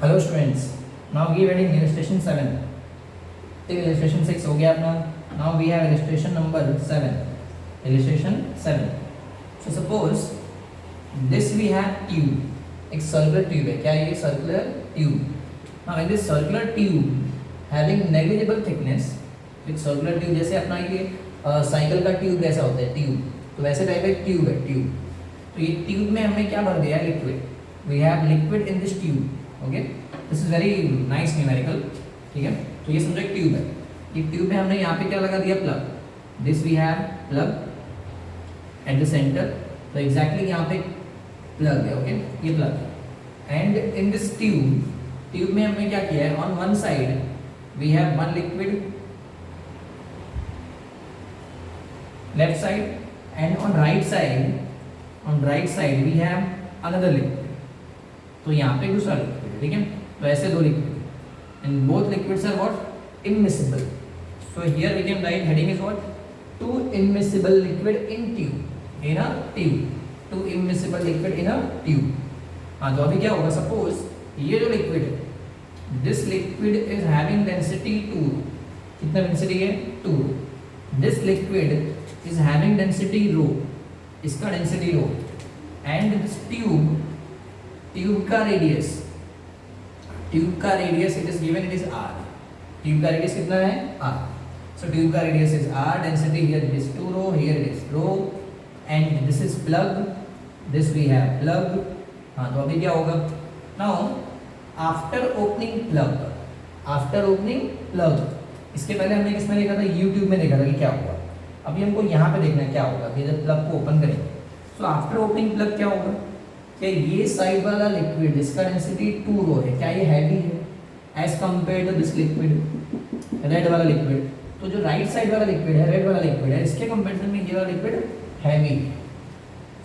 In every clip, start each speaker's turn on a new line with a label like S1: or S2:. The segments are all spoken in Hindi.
S1: Hello students, now we reading illustration 7. ठीक, illustration 6 हो गया अपना. Now we have illustration number 7. Illustration 7. So suppose this we have tube. एक circular tube है. क्या है ये? Circular tube. Now in this circular tube having negligible thickness, एक circular tube जैसे अपना ये साइकिल का ट्यूब जैसा होता है ट्यूब, तो वैसे टाइप का ट्यूब है ट्यूब. तो ये ट्यूब में हमने क्या भर दिया है? Liquid. We have liquid in this tube. Okay, this is very nice numerical. ठीक है, तो ये समझो एक ट्यूब है. ये ट्यूब में हमने यहाँ पे क्या लगा दिया? Plug. This we have plug at the centre. तो एग्जैक्टली यहाँ पे प्लग है. ओके, ये प्लग है. एंड इन दिस ट्यूब में हमने क्या किया है? On one side we have one liquid left side, and on right side we have another liquid. तो यहाँ पे दूसरा लिक्विड है. ठीक है, तो ऐसे दो liquid, and both liquids are what? Immiscible. So here we can write heading is what? Two immiscible liquid in tube. In a tube. Two immiscible liquid in a tube. हाँ, तो अभी क्या होगा? सपोज ये जो लिक्विड है, this liquid is having density 2. कितना डेंसिटी है? 2. This liquid is having density rho. इसका density rho. And this tube का radius it is given, it is r. Tube का रेडियस कितना है? r. सो ट्यूब का radius is r. Density here it is 2 rho, here it is rho, and this is plug. This we have plug. हाँ, तो अभी क्या होगा? नाउ आफ्टर ओपनिंग प्लग, इसके पहले हमने किसमें देखा था? यूट्यूब में देखा था कि क्या होगा. अभी हमको यहाँ पे देखना है क्या होगा कि जब प्लग को ओपन करेंगे. सो आफ्टर ओपनिंग प्लग क्या होगा? कि ये साइड वाला लिक्विड जिसका डेंसिटी 2 रो है, क्या ये हैवी है as compare to this liquid, red वाला लिक्विड? तो जो राइट साइड वाला लिक्विड है, रेड वाला लिक्विड है, इसके कंपेरिजन में ये वाला लिक्विड हैवी है.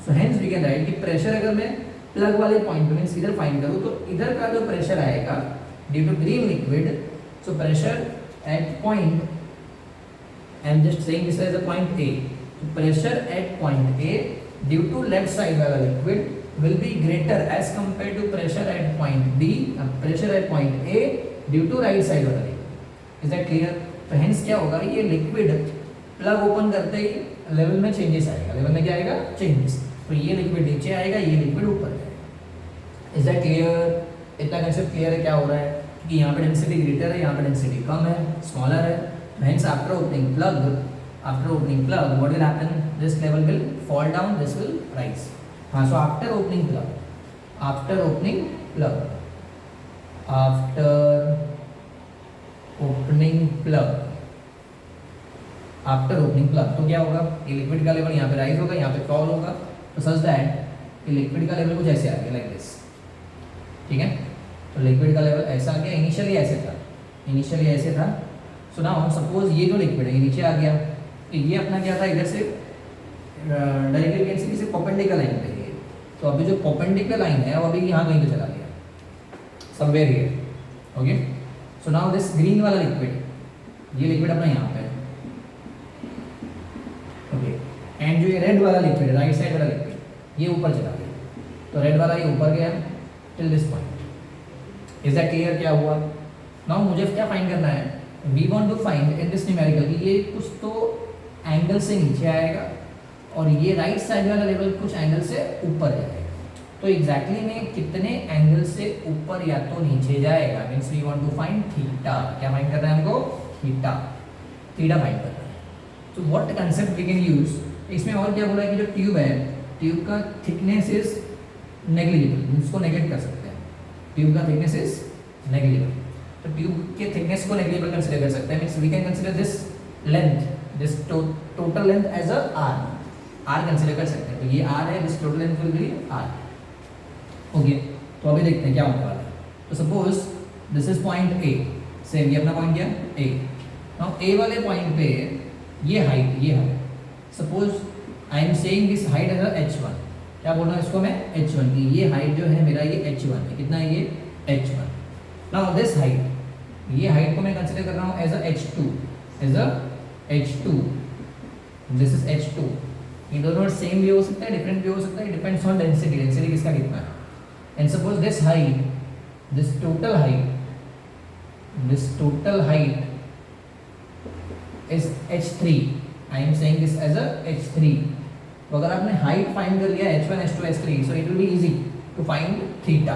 S1: So hence we can write कि प्रेशर अगर मैं प्लग वाले पॉइंट पे मींस इधर फाइंड करूँ तो इधर का जो प्रेशर आएगा due to green liquid, so pressure at point, I am just saying this as a point A. Pressure at point A due to left side वाला liquid will be greater as compared to pressure at point B, pressure at point A due to right side वाला liquid. Is that clear? तो hence क्या होगा? ये liquid plug open करते ही level में changes आएगा. level में क्या आएगा? changes. तो ये liquid नीचे आएगा, ये liquid ऊपर जाएगा. Is that clear? इतना concept clear है क्या हो रहा है? कि यहाँ पे density greater है, यहाँ पे density कम है, smaller है. Hence after opening plug, what will happen? This level will fall down, this will rise. हाँ, सो आफ्टर ओपनिंग प्लग तो क्या होगा? ये लिक्विड का लेवल यहाँ पे राइज होगा, यहाँ पे फॉल होगा. तो सच दैट ये लिक्विड का लेवल कुछ ऐसे आ गया, लाइक दिस. ठीक है, तो लिक्विड का लेवल ऐसा आ गया. इनिशियली ऐसे था. सो नाउ सपोज ये जो लिक्विड है ये नीचे आ गया, तो ये अपना क्या था? इधर से डायरेक्टली से परपेंडिकुलर लाइन पे. तो अभी जो परपेंडिकुलर लाइन है वो अभी यहाँ कहीं पे चला गया, somewhere here. Okay, so now this green वाला लिक्विड, ये लिक्विड अपना यहाँ पे है. ओके, एंड जो ये रेड वाला लिक्विड, राइट साइड वाला लिक्विड, ये ऊपर चला गया. तो रेड वाला ये ऊपर गया till this point. Is that clear? क्या हुआ? नाउ मुझे क्या फाइंड करना है? We want to find in this numerical कि ये कुछ तो एंगल से नीचे आएगा और ये राइट साइड वाला लेवल कुछ एंगल से ऊपर जाएगा. तो एग्जैक्टली में कितने एंगल से ऊपर या तो नीचे जाएगा? Means we want to find theta. क्या फाइंड करना है हमको? थीटा फाइंड करना है. तो what concept we can use? इसमें और क्या बोला है कि जो ट्यूब है, ट्यूब का थिकनेस इज नेग्लिजिबल. इसको नेगलेक्ट कर सकते हैं. ट्यूब का थिकनेस इज नेग्लिजिबल. तो ट्यूब के थिकनेस को नेग्लिजिबल कंसिडर कर सकते हैं. Means we can consider this length, this total length as a R consider कर सकते हैं. तो ये आर है, this total length will be R. Okay, तो अभी देखते हैं क्या होने वाला है. तो suppose this is point A. Same ये अपना पॉइंट क्या? ए. नाउ ए वाले पॉइंट पे ये height suppose I am saying this height as h1. क्या बोल रहा हूँ इसको मैं? h1 की ये हाइट जो है मेरा ये h1 है. कितना है ये? h1. नाउ दिस हाइट, ये हाइट को मैं कंसिडर कर रहा हूँ as a h2. This is h2. ये दोनों सेम भी हो सकता है, डिफरेंट भी हो सकता है. डिपेंड्स ऑन डेंसिटी किसका कितना है. And suppose this height this total height is h3. I am saying this as a h3. तो अगर आपने हाइट फाइंड कर लिया h1 h2 h3, so it will be easy to find theta.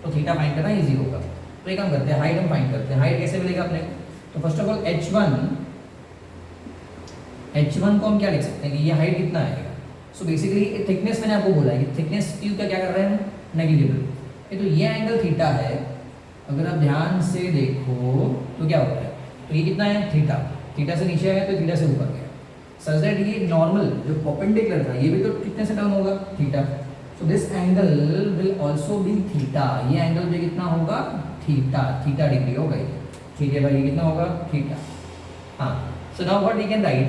S1: तो थीटा फाइंड करना इजी होगा. तो एक काम करते हैं, हाइट हम फाइंड करते हैं. हाइट कैसे मिलेगा अपने? तो फर्स्ट ऑफ ऑल h1 को हम क्या लिख सकते हैं कि ये हाइट कितना आएगा. सो बेसिकली थिकनेस मैंने आपको बोला है कि थिकनेस क्यू का क्या कर रहे हैं, नेग्लिजिबल. तो ये एंगल थीटा है. अगर आप ध्यान से देखो तो क्या होता है, तो ये कितना है थीटा. थीटा से नीचे आया तो थीटा से ऊपर गया. सच दैट ये नॉर्मल जो परपेंडिकुलर था ये भी तो कितने से डाउन होगा, theta. So this angle will also be theta. ये एंगल भी कितना होगा, थीटा डिग्री होगा ये. ठीक है भाई, ये कितना होगा, थीटा. हाँ, so now what we can write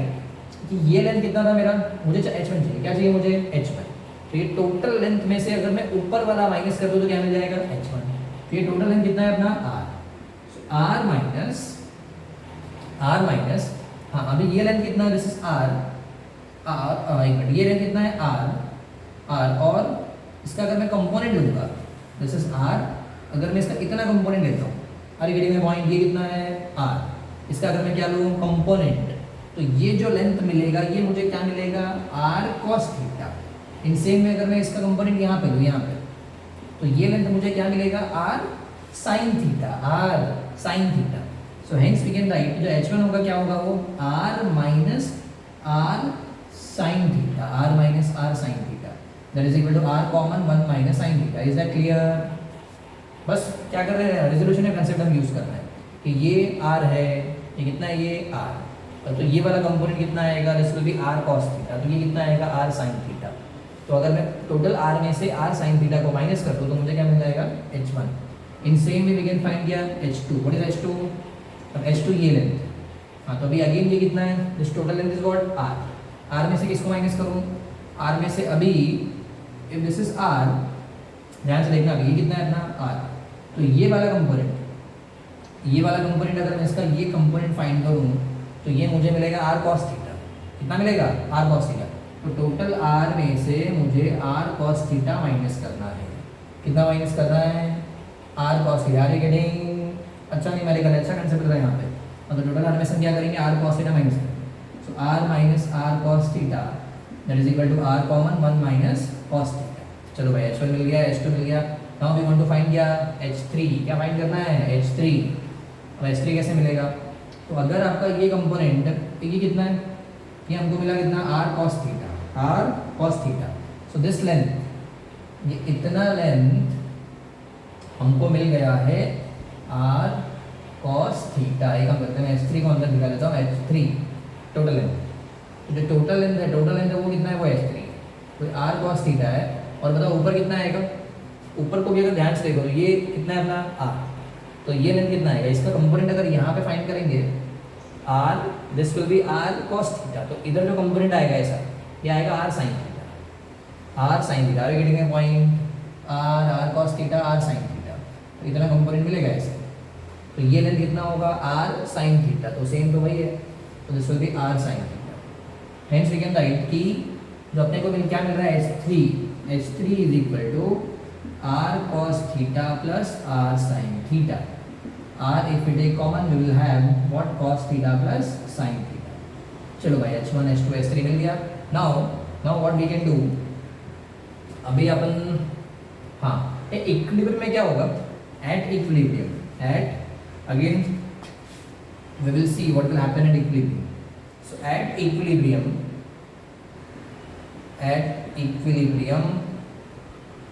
S1: कि ये लेंथ कितना था मेरा, मुझे h1 चाहिए. क्या चाहिए मुझे, h1. तो ये टोटल लेंथ में से अगर मैं ऊपर वाला माइनस कर दूँ तो क्या मिल जाएगा, h1. तो ये टोटल लेंथ कितना है अपना, r. सो r माइनस हाँ अभी ये लेंथ कितना है, दिस इज r. एक मिनट, ये लेंथ कितना है, r. और इसका अगर मैं कंपोनेंट लूँगा, दिस इज r. अगर मैं इसका इतना कंपोनेंट लेता हूँ, are you getting my point, ये कितना है, r. इसका अगर मैं क्या लूँ, कंपोनेंट, तो ये जो लेंथ मिलेगा ये मुझे क्या मिलेगा, r cos theta. In same में अगर मैं इसका कंपोनेंट यहाँ पे लूँ, यहाँ पे, तो ये लेंथ मुझे क्या मिलेगा, r sin theta. So hence we can write जो h1 होगा क्या होगा, वो r minus r sin theta. That is equal to r common 1 minus sin theta. Is that clear? बस क्या कर रहे हैं, रेजोल्यूशन का कंसेप्ट हम यूज कर रहे हैं कि ये r है, ये कितना है, ये r. तो ये वाला कंपोनेंट कितना आएगा, this will be r cos theta. तो ये कितना आएगा, r sin थीटा. तो अगर मैं टोटल r में से r sin थीटा को माइनस कर दूँ तो मुझे क्या मिल जाएगा, h1. In same way we can find किया h2. What is h2? अब h2 ये लेंथ. हाँ, तो अभी अगेन ये कितना है, this total length is what, r. r में से किसको माइनस करूँ, r में से अभी इफ दिस इज r, ध्यान से देखना, अभी ये कितना है अपना r. तो ये वाला कंपोनेंट अगर मैं इसका ये कंपोनेंट फाइंड करूँ तो ये मुझे मिलेगा r cos थीटा. कितना मिलेगा, r cos थीटा. तो टोटल r में से मुझे r cos थीटा माइनस करना है. कितना माइनस करना है, r cos theta. Are you getting? अच्छा नहीं, मेरे गलत, अच्छा कंसेप्ट था यहाँ पे. तो टोटल r में से क्या करेंगे, r cos थीटा माइनस करेंगे. So r minus r cos theta that is equal to r common 1 minus cos theta. चलो भाई, h1 मिल गया, h2 मिल गया. Now we want to find क्या, h3. क्या फाइंड करना है, h3. अब h3 कैसे मिलेगा, तो अगर आपका ये कंपोनेंट, ये कितना है, ये हमको मिला कितना, r cos theta. So this length, ये इतना लेंथ हमको मिल गया है r cos थीटा. एक हम करते हैं, h3 को अंदर निकाल लेता हूँ, h3 टोटल लेंथ. तो जो टोटल लेंथ है वो कितना है, वो h3. तो r cos थीटा है. और बताओ ऊपर कितना आएगा, ऊपर को भी अगर ध्यान से देखो तो ये कितना है अपना r. तो ये लेंथ कितना आएगा, इसका कंपोनेंट अगर यहाँ पे फाइंड करेंगे r, this will be r cos theta. तो इधर जो कंपोनेंट आएगा ऐसा, ये आएगा r sin theta. Are you getting a point, r cos theta, r sin theta. तो इतना कंपोनेंट मिलेगा ऐसे. तो ये लेंथ कितना होगा, r sin थीटा. तो सेम तो वही है. तो this will be r sin theta. Hence we can write कि जो अपने को क्या मिल रहा है, h3 is equal to r cos theta plus r sin theta. r if we take common we will have what, cos theta plus sin theta. चलो भाई, h1 h2 h3 मिल गया. now what we can do, अभी अपन, हाँ, इक्विलिब्रियम में क्या होगा, at again we will see what will happen at equilibrium. So at equilibrium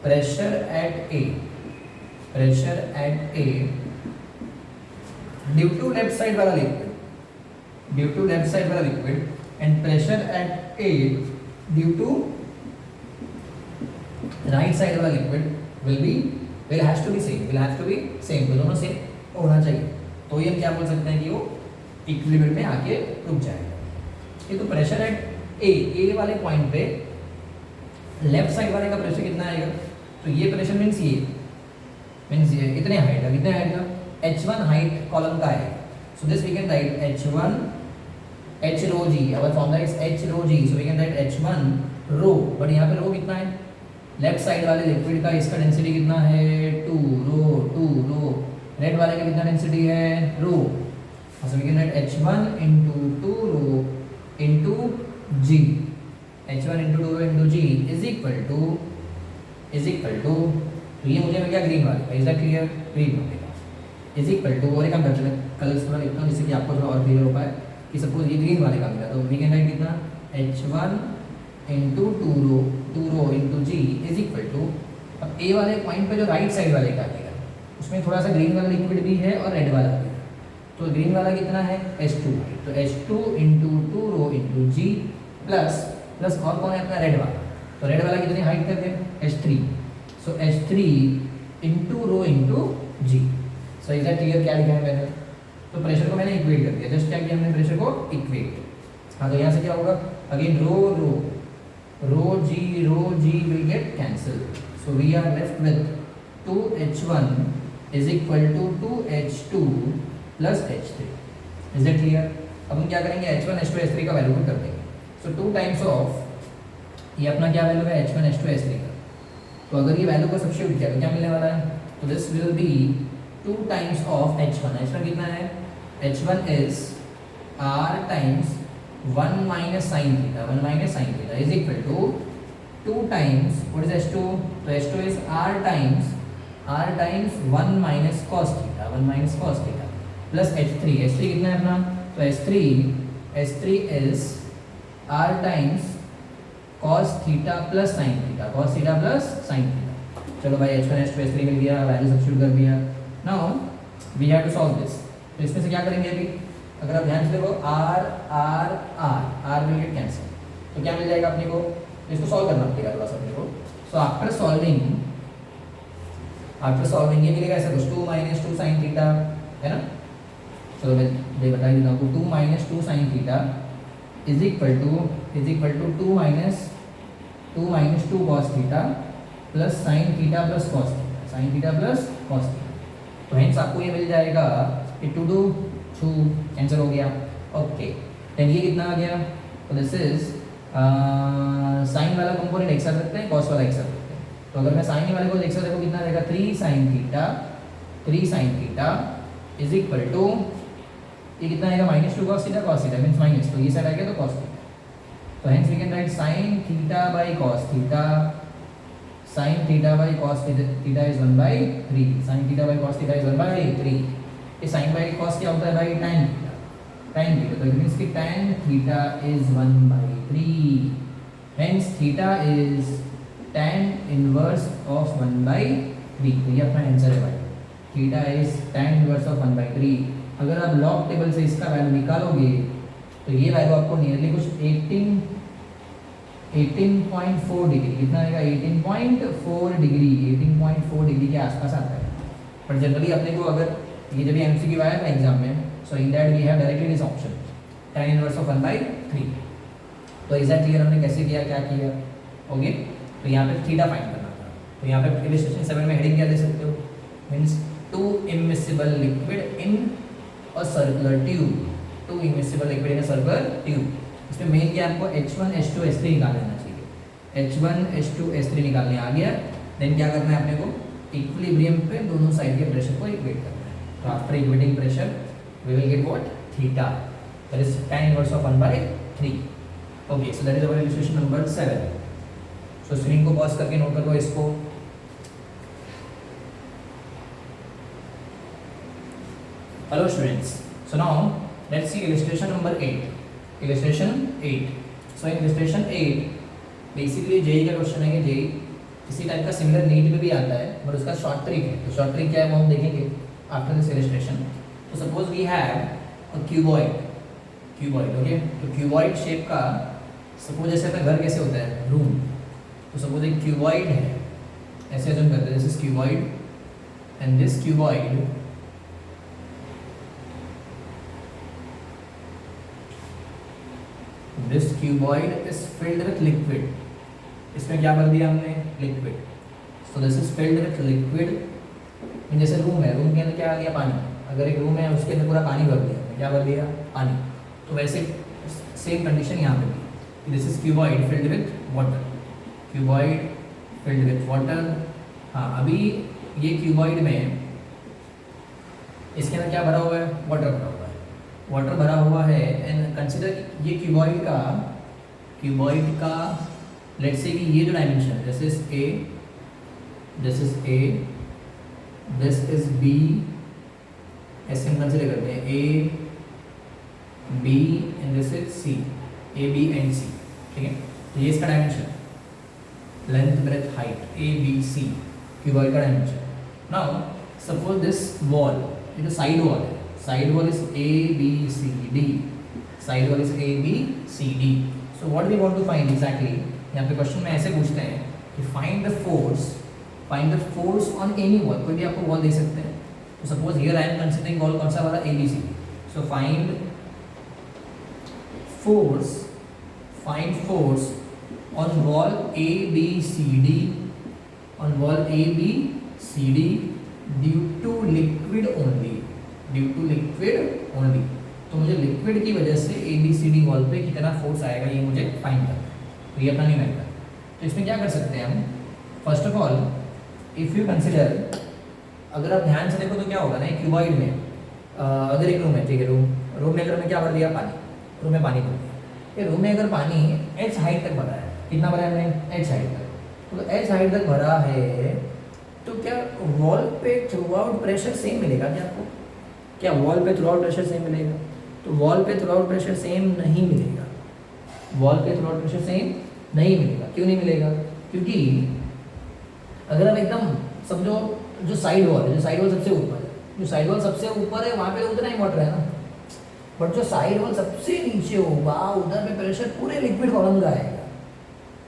S1: pressure at A due to left side वाला liquid and pressure at A due to right side वाला liquid will have to be same. तो दोनों सेम होना चाहिए. तो ये हम क्या बोल सकते हैं कि वो इक्विलिब्रियम में आके रुक जाएगा. ये तो प्रेशर एट ए वाले पॉइंट पे लेफ्ट साइड वाले का प्रेशर कितना आएगा, तो ये प्रेशर मीन्स ये कितने हाइट का, h1 हाइट कॉलम का है. So this we can write h1 h rho g. Our formula is h rho g. So we can write h1 rho. But यहाँ पे रो कितना है, लेफ्ट साइड वाले लिक्विड का, इसका डेंसिटी कितना है, 2 रो रेड वाले का कितना डेंसिटी है, rho, so we can write h1 into 2 rho into g, h1 into 2 rho into g is equal to तो ये मुझे मिल गया ग्रीन वाले का, इज दैट क्लियर, ग्रीन वाले का इज इक्वल टू, और एक हम करते हैं कलर्स थोड़ा लिखता हूँ जिससे कि आपको थोड़ा और क्लियर हो पाए कि सपोज ये ग्रीन वाले का मिला तो वी कैन राइट कितना h1 into 2 rho into g is equal to, अब ए वाले पॉइंट पे जो राइट साइड वाले का आएगा उसमें थोड़ा सा ग्रीन वाला लिक्विड भी है और रेड वाला भी है, तो ग्रीन वाला कितना है H2, तो H2 into 2 rho into G plus और कौन है अपना रेड वाला, तो रेड वाला कितनी हाइट तक है H3, so H3 into rho into G, so is that clear, क्या लिखा है मैंने, तो प्रेशर को मैंने इक्वेट कर दिया, जस्ट क्या किया हमने प्रेशर को इक्वेट, हाँ तो यहाँ से क्या होगा again rho G will get cancel, so we are left with 2H1 is equal to 2H2 plus H3, is that clear। अब हम क्या करेंगे H1 H2 H3 का वैल्यू कर देंगे, सो 2 टाइम्स ऑफ ये अपना क्या वैल्यू है H1 H2 H3 का, तो अगर ये वैल्यू को सब्स्टिट्यूट किया तो क्या मिलने वाला है, तो this will B 2 times of H1 कितना है, H1 is R times 1 minus sin theta is equal to 2 times what is H2, तो H2 is R times 1 minus cos theta plus H3 कितना है अपना, तो H3 is R times cos theta plus sin theta, चलो भाई H1 H2 H3 मिल गया, वैल्यू सब्स्टिट्यूट कर दिया, now we have to solve this, तो इसमें से क्या करेंगे अभी, अगर आप ध्यान से देखो R विल गेट कैंसिल, तो क्या मिल जाएगा अपने को, इसको सॉल्व करना पड़ेगा थोड़ा सा अपने को, सो आफ्टर सॉल्विंग ये मिलेगा ऐसा कुछ 2 minus 2 sin थीटा है ना, चलो मैं बता देता हूँ, 2 minus 2 sin theta is equal to 2 minus 2 cos theta plus sin theta plus cos theta, तो हेंस आपको ये मिल जाएगा कि 2 कैंसिल हो गया, ओके, देन ये कितना आ गया, तो दिस इज साइन वाला कंपोनेंट एक साथ रखते हैं, कॉस वाला एक साथ रखते हैं, तो अगर मैं साइन वाले को एक साथ देखो कितना रहेगा 3 sin theta is equal to ये कितना आएगा -2 cos थीटा मींस माइनस, तो ये साइड आ गया तो cos थीटा, तो hence we can write sin theta by cos theta is 1/3, sin theta by cos theta is 1/3, ये sin बाय cos क्या होता है भाई tan थीटा, तो इट मींस कि tan theta is 1/3, hence theta is tan inverse of 1/3, तो ये अपना आंसर है भाई, theta is tan inverse of 1/3, अगर आप लॉग टेबल से इसका वैल्यू निकालोगे तो ये वैल्यू आपको नियरली कुछ 18.4 डिग्री, कितना आएगा 18.4 डिग्री के आसपास आता है, पर जनरली अपने को अगर ये जब MCQ आया था एग्जाम में, so in that we have directly this option tan inverse of 1/3, तो एग्जैक्ट क्लियर हमने कैसे किया, क्या किया, ओके, तो यहाँ पे थीटा फाइंड करना था, तो यहाँ पे इलस्ट्रेशन 7 में हेडिंग क्या दे सकते हो, means 2 immiscible liquid in a circular tube, इसमें मेन क्या आपको H1 H2 H3 निकाल लेना चाहिए, H1 H2 H3 निकालने आ गया, देन क्या करना है अपने को, इक्विलिब्रियम पे दोनों साइड के प्रेशर को इक्वेट करना है, तो after equating pressure we will get what, theta, that is tan inverse of 1/3, okay, so that is our illustration number 7, सो स्क्रीन को पॉज करके नोट कर लो इसको, hello students, so now let's see illustration number 8, so in illustration 8 basically JEE का क्वेश्चन है कि जेई इसी टाइप का सिमिलर नीट में भी आता है, बट उसका शॉर्ट ट्रिक है, तो शॉर्ट ट्रिक क्या है वो हम देखेंगे आफ्टर दिस इलस्ट्रेशन, तो suppose we have a cuboid, okay, तो क्यूबॉइड शेप का सपोज जैसे अपना घर कैसे होता है, रूम, तो सपोज एक क्यूबॉइड है, ऐसे अज्यूम करते हैं, this is cuboid and this cuboid is filled with liquid, इसमें क्या भर दिया हमने, liquid, so this is filled with liquid, जैसे रूम है, रूम के अंदर क्या आ गया, पानी, अगर एक रूम है उसके अंदर पूरा पानी भर दिया, क्या भर दिया, पानी, तो वैसे सेम कंडीशन यहाँ पे भी, this is cuboid filled with water, हाँ, अभी ये क्यूबॉइड में इसके अंदर क्या भरा हुआ है, वाटर भरा हुआ है, वाटर भरा हुआ है। एंड कंसिडर ये क्यूबॉइड का लेट्स से कि ये जो डायमेंशन है, this is A, this is B, ऐसे हम कंसिडर करते हैं A B and this is C, A B and C, ठीक है। तो ये इसका dimension, length breadth height A B C, cuboid का dimension. Now suppose this wall, ये जो साइड वॉल है, side wall is A B C D, side wall is A B C D. So what we want to find exactly, यहाँ पे क्वेश्चन में ऐसे पूछते हैं कि find the force on any wall, कोई भी आपको वॉल दे सकते हैं। तो suppose here I am considering wall कौन सा वाला, A B C. So find force on wall A B C D, on wall A B C D due to liquid only, तो मुझे लिक्विड की वजह से A B C D wall पे कितना फोर्स आएगा ये मुझे फाइंड करना है। तो ये अपना न्यूमेरिकल। तो इसमें क्या कर सकते हैं हम, first of all if you consider, अगर आप ध्यान से देखो तो क्या होगा ना, क्यूबॉइड में अगर एक रूम है, ठीक है, रूम में अगर मैं क्या भर दिया, पानी, रूम में पानी भर दिया, ये रूम में अगर पानी एच हाइट तक भरा है, कितना भरा है हमने, एच हाइट तक, तो एच हाइट तक भरा है, तो क्या वॉल पे थ्रू आउट प्रेशर सेम मिलेगा क्या आपको, क्या वॉल पे थ्रू आउट प्रेशर सेम मिलेगा? तो वॉल पे थ्रू आउट प्रेशर सेम नहीं मिलेगा, वॉल पे थ्रू आउट प्रेशर सेम नहीं मिलेगा। क्यों नहीं मिलेगा? क्योंकि अगर हम एकदम समझो, जो साइड वॉल है, जो साइड वॉल सबसे ऊपर है, जो साइड वॉल सबसे ऊपर है वहाँ पे उतना ही वाटर है ना, बट जो साइड वॉल सबसे नीचे होगा उधर पे प्रेशर पूरे लिक्विड कॉलम का आएगा।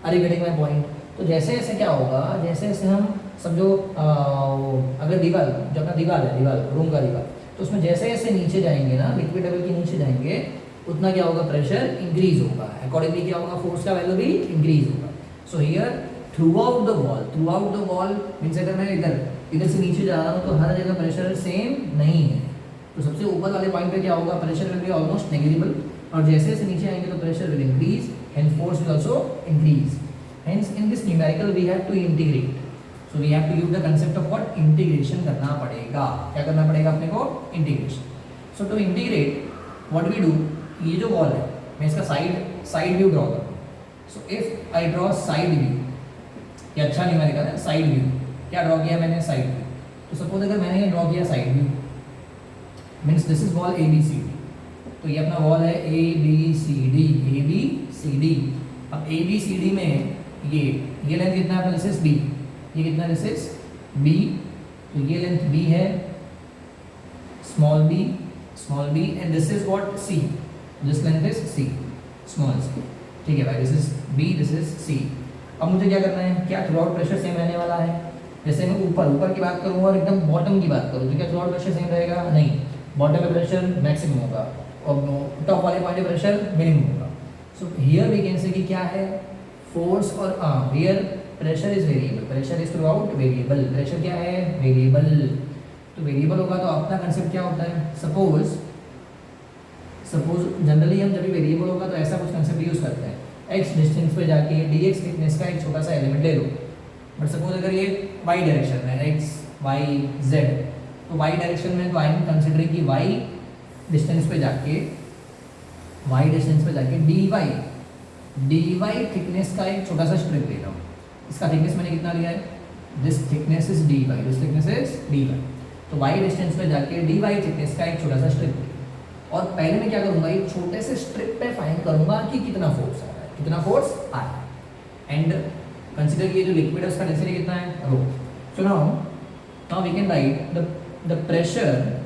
S1: Are you getting my point? तो जैसे जैसे क्या होगा, जैसे जैसे हम समझो अगर दीवार, जो अपना दीवार है, दीवार रूम का दीवार, तो उसमें जैसे जैसे नीचे जाएंगे ना, लिक्विड लेवल के नीचे जाएंगे, उतना क्या होगा, प्रेशर इंक्रीज होगा, अकॉर्डिंगली क्या होगा, फोर्स का वैल्यू भी इंक्रीज होगा। So here through out the wall means अगर मैं इधर से नीचे जा रहा हूँ तो हर जगह प्रेशर सेम नहीं है। तो सबसे ऊपर वाले पॉइंट पे क्या होगा, pressure will be almost negligible, और जैसे जैसे नीचे आएंगे तो pressure will increase, hence force will also increase. Hence in this numerical we have to integrate. So we have to use the concept of what, integration करना पड़ेगा। क्या करना पड़ेगा अपने को, integration. So to integrate what we do, ये जो wall है मैं इसका side view draw करूँ। So if I draw side view, ये अच्छा न्यूमेरिकल है, side view, क्या draw किया मैंने, side view। तो suppose अगर मैंने ये draw किया side view, means this is wall ABCD, तो ये अपना वॉल है ABCD, ABCD। अब ABCD में ये लेंथ कितना है, दिस इज B, ये कितना, दिस इज B, तो ये लेंथ B है, small b and this is what, C, this length is C, small c, ठीक है भाई, this is B, this is C। अब मुझे क्या करना है, क्या थ्रू आउट प्रेशर सेम रहने वाला है? जैसे मैं ऊपर की बात करूँ और एकदम बॉटम की बात करूँ तो क्या थ्रू आउट प्रेशर सेम रहेगा? नहीं, बॉटम में प्रेशर मैक्सिमम होगा और टॉप वाले पॉइंट पे प्रेशर मिनिमम होगा। सो हियर वी कैन से कि क्या है, फोर्स और here pressure is variable, pressure is through out variable, pressure क्या है, वेरिएबल। तो वेरिएबल होगा तो अपना कंसेप्ट क्या होता है, सपोज जनरली हम जब भी वेरिएबल होगा तो ऐसा कुछ कंसेप्ट यूज करते हैं, एक्स डिस्टेंस पे जाके dx थिकनेस का एक छोटा सा एलिमेंट ले लो। बट सपोज अगर ये y डायरेक्शन में, x y z, तो y डायरेक्शन में तो आई एम कंसिडरिंग कि y डिस्टेंस पे जाके dy थिकनेस का एक छोटा सा स्ट्रिप ले रहा हूँ। इसका थिकनेस मैंने कितना लिया है, this thickness is dy, this thickness is dy। तो y डिस्टेंस पे जाके dy थिकनेस का एक छोटा सा स्ट्रिप ले, और पहले मैं क्या करूँगा, एक छोटे से स्ट्रिप पे फाइंड करूँगा कि कितना फोर्स आ रहा है, कितना फोर्स आ रहा है। एंड कंसिडर कि ये जो लिक्विड है उसका डेंसिटी कितना है, rho. So now we can write the pressure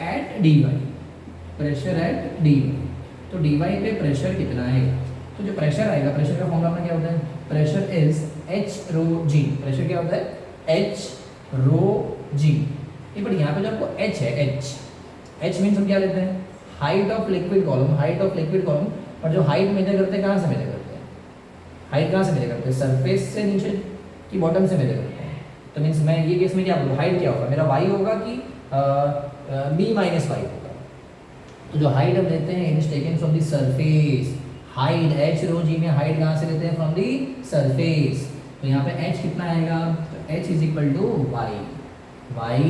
S1: at dy, तो dy पे प्रेशर कितना है, तो जो प्रेशर आएगा, प्रेशर का फॉर्मूला अपना क्या होता है, pressure is h rho g, pressure क्या होता है, h रो g। ये बट यहाँ पे जो आपको h है, h मीन्स हम क्या लेते हैं, हाइट ऑफ लिक्विड कॉलम, और जो हाइट मेजर करते हैं कहाँ से मेजर करते हैं, हाइट कहाँ से मेजर करते हैं, सरफेस से नीचे कि बॉटम से मेजर करते हैं। तो मीन्स मैं ये केस में क्या बोलूँ, हाइट क्या होगा, मेरा y होगा कि b माइनस वाई होगा। तो जो हाइट हम लेते हैं it is taken from the surface, height h rho g में हाइट कहाँ से लेते हैं, फ्रॉम द सरफेस। तो यहाँ पे h कितना आएगा, तो h is equal to y, y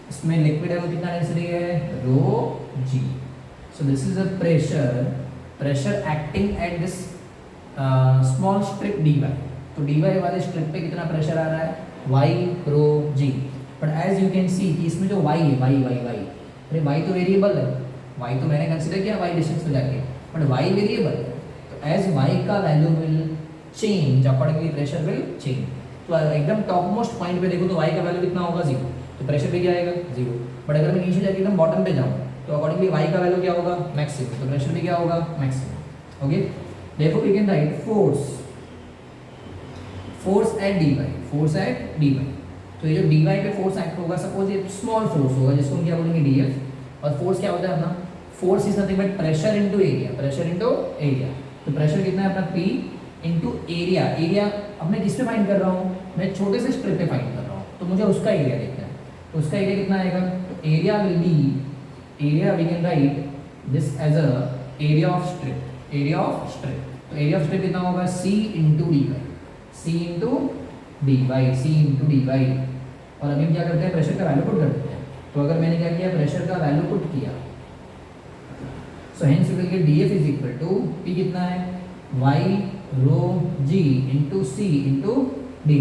S1: इसमें लिक्विड है वो कितना डेंसिटी है rho g. So this is a pressure acting at this small strip d y. तो डी वाई वाले स्ट्रिप पे कितना प्रेशर आ रहा है y rho g. But as you can see कि इसमें जो वाई है वाई वाई वाई अरे वाई तो वेरिएबल है. वाई तो मैंने कंसिडर किया वाई डिस्टेंस में जाके बट वाई वेरिएबल है. तो एज वाई का value will change accordingly pressure will change. तो एकदम टॉप मोस्ट पॉइंट पे देखो तो वाई का वैल्यू कितना होगा जीरो. तो प्रेशर भी क्या आएगा जीरो. बट अगर मैं नीचे जाके एकदम बॉटम पे जाऊँ तो अकॉर्डिंगली वाई का वैल्यू क्या होगा मैक्सिमम. तो प्रेशर भी क्या होगा maximum. Okay therefore we can write force at dy. तो ये जो dy पे फोर्स एक्ट होगा सपोज ये स्मॉल फोर्स होगा जिसको हम क्या बोलेंगे df. और फोर्स क्या होता है अपना force is nothing but pressure into area. तो प्रेशर कितना है अपना p इनटू एरिया. एरिया अब मैं किस पे फाइंड कर रहा हूँ मैं छोटे से स्ट्रिप पे फाइंड कर रहा हूँ. तो मुझे उसका एरिया देखना है. तो उसका एरिया कितना आएगा तो area will be area we can write this as a area of strip. तो एरिया ऑफ स्ट्रिप कितना होगा c इंटू डी वाई. और अभी हम क्या करते हैं प्रेशर का वैल्यू पुट कर देते हैं. तो अगर मैंने क्या किया प्रेशर का वैल्यू पुट किया so hence we will get df is equal to p कितना है y rho g into c into dy.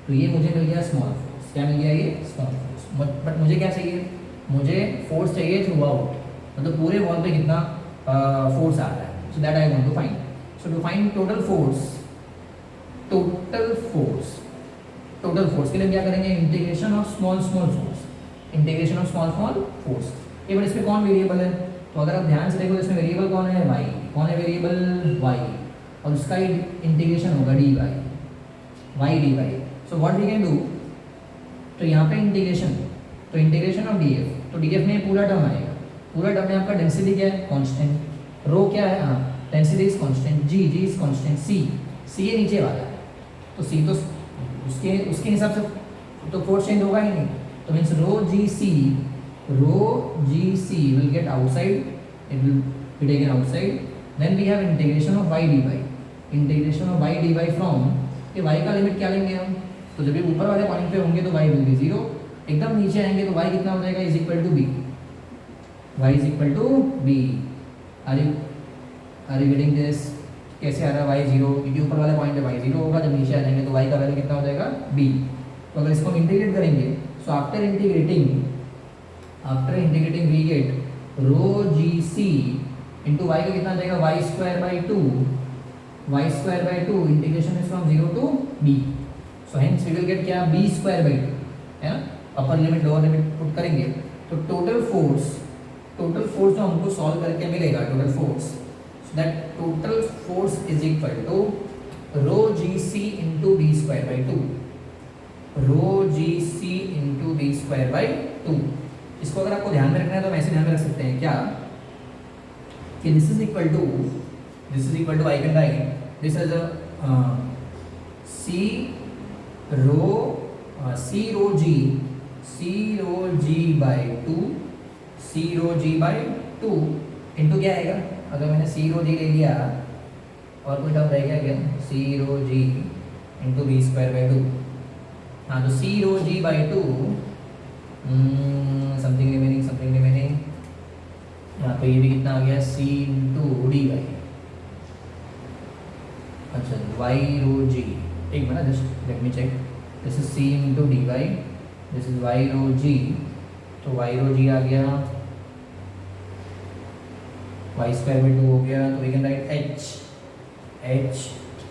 S1: तो ये मुझे मिल गया स्मॉल फोर्स. क्या मिल गया ये स्मॉल फोर्स. बट मुझे क्या चाहिए मुझे फोर्स चाहिए थ्रू आउट. मतलब पूरे वॉल पे कितना फोर्स आ रहा है. So that I want to find. So to find total force के लिए क्या करेंगे इंटीग्रेशन ऑफ स्मॉल फोर्स. ये बट इसमें कौन वेरिएबल है तो अगर आप ध्यान से देखो तो इसमें वेरिएबल कौन है y. कौन है वेरिएबल y और उसका ही इंटीग्रेशन होगा dy y. So what we can do तो यहाँ पे इंटीग्रेशन ऑफ df. तो df में पूरा टर्म आएगा. पूरा टर्म में आपका डेंसिटी क्या है कांस्टेंट. रो क्या है हाँ density is constant. G is constant. See ये नीचे वाला है. तो सी तो उसके हिसाब से तो फोर्स चेंज होगा ही नहीं. तो means rho g c will get outside. It will be taken outside. Then we have integration of y dy from ये y का लिमिट क्या लेंगे हम. तो जब ये ऊपर वाले पॉइंट पे होंगे तो y विल बी जीरो. एकदम नीचे आएंगे तो y कितना हो जाएगा is equal to b. Are you getting this. कैसे आ रहा है y जीरो क्योंकि ऊपर वाले पॉइंट पे y जीरो होगा. जब नीचे आ जाएंगे तो y का वैल्यू कितना हो जाएगा b. तो अगर इसको इंटीग्रेट करेंगे so after integrating we get rho g c into y का कितना आ जाएगा y square by two. Integration is from zero to b. So hence we will get क्या b स्क्वायर बाई टू है ना. Upper limit lower limit put करेंगे तो टोटल फोर्स जो हमको सॉल्व करके मिलेगा total force. That total force is equal to rho gc into b square by 2. इसको अगर आपको ध्यान में रखना है तो हम ऐसे ध्यान में रख सकते हैं क्या कि this is equal to I can write this as a c rho g by 2 into क्या आएगा. अगर मैंने सी रो जी ले लिया और कोई टर्म रह गया क्या c rho g into b square by two. हाँ तो c rho g by two something remaining. हाँ तो ये भी कितना आ गया सी इंटू डी वाई. अच्छा वाई रो जी एक मिनट just let me check. This is c into d y. This is y rho g. तो वाई रो जी आ गया वाई स्क्वायर बाई टू हो गया. तो वी कैन राइट एच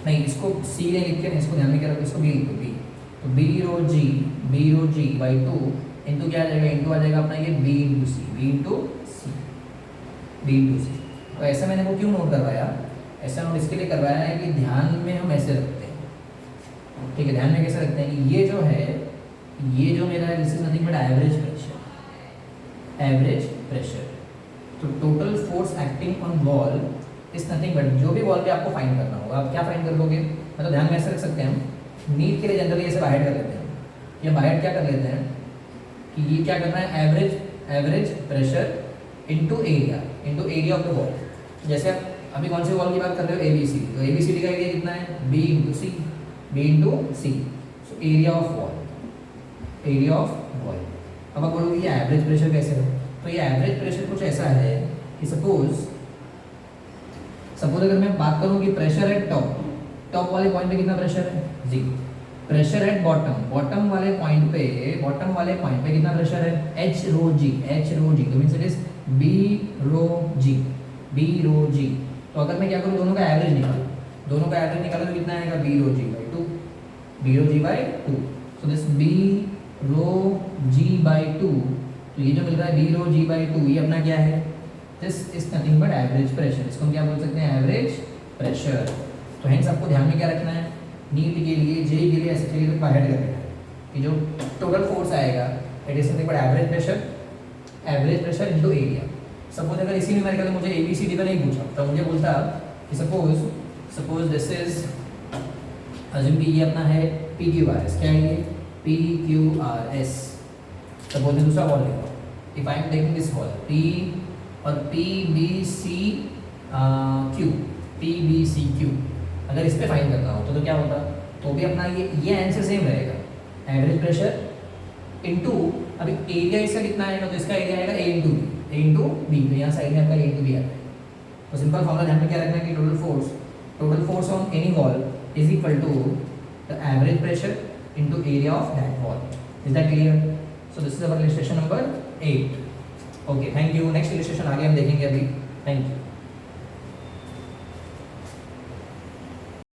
S1: नहीं इसको सी ने लिख के नहीं इसको ध्यान में क्या रखो इसको बी लिखो बी. तो b rho g by two into क्या आ जाएगा इंटू आ जाएगा अपना ये बी इंटू सी. तो ऐसा मैंने वो क्यों नोट करवाया. ऐसा नोट इसके लिए करवाया है कि ध्यान में हम ऐसे रखते हैं. ठीक है ध्यान में कैसे रखते हैं कि ये जो मेरा है this is nothing but average pressure. तो total force acting on wall is nothing but जो भी वॉल पे आपको फाइंड करना होगा आप क्या फाइंड कर लोगे मतलब ध्यान में ऐसे रख सकते हैं हम. नीट के लिए जनरली ऐसे बाहर कर लेते हैं. ये बाहर क्या कर लेते हैं कि ये क्या करना है average pressure into area of the wall. जैसे आप अभी कौन सी वॉल की बात कर रहे हो ABC. तो ABCD का एरिया कितना है B into c. So area of area of wall. अब आप बोलोगे ये एवरेज प्रेशर कैसे है? तो ये एवरेज प्रेशर कुछ ऐसा है कि सपोज अगर मैं बात करूं कि प्रेशर एट टॉप वाले पॉइंट पे कितना प्रेशर है? 0। प्रेशर एट बॉटम वाले पॉइंट पे कितना प्रेशर है? एच रो जी तो means it is B rho g. तो अगर मैं क्या करूं, दोनों का एवरेज निकालो तो कितना आएगा? B rho g by two. So this b rho g by two, तो ये जो मिल रहा है b rho g by two, ये अपना क्या है? This is nothing but average pressure. इसको हम क्या बोल सकते हैं? Average pressure. तो हेंस आपको ध्यान में क्या रखना है? नीट के लिए, जेई के लिए, ऐसे के लिए बाहर करना है कि जो टोटल फोर्स आएगा it is nothing but average pressure into area. Suppose अगर इसी न्यूमेरिकल में मुझे ABCD का नहीं पूछा तो मुझे बोलता कि सपोज दिस इज, अज्यूम कि ये अपना है PQRS। क्या है ये? PQRS। सपोज मैं दूसरा वॉल लेता हूँ, if I am taking this wall P और PBCQ, अगर इस पे फाइंड करना हो तो क्या होता? तो भी अपना ये आंसर सेम रहेगा, एवरेज प्रेशर इनटू, अभी एरिया इसका कितना आएगा? तो इसका एरिया आएगा A इंटू बी। तो यहाँ साइड में आपका A इंटू बी आता है। तो सिंपल फॉर्मूला ध्यान में क्या रखना है कि total force on any wall is equal to the average pressure into area of that wall. Is that clear? So this is our illustration number 8। Okay, thank you. Next illustration आगे हम देखेंगे अभी। Thank you.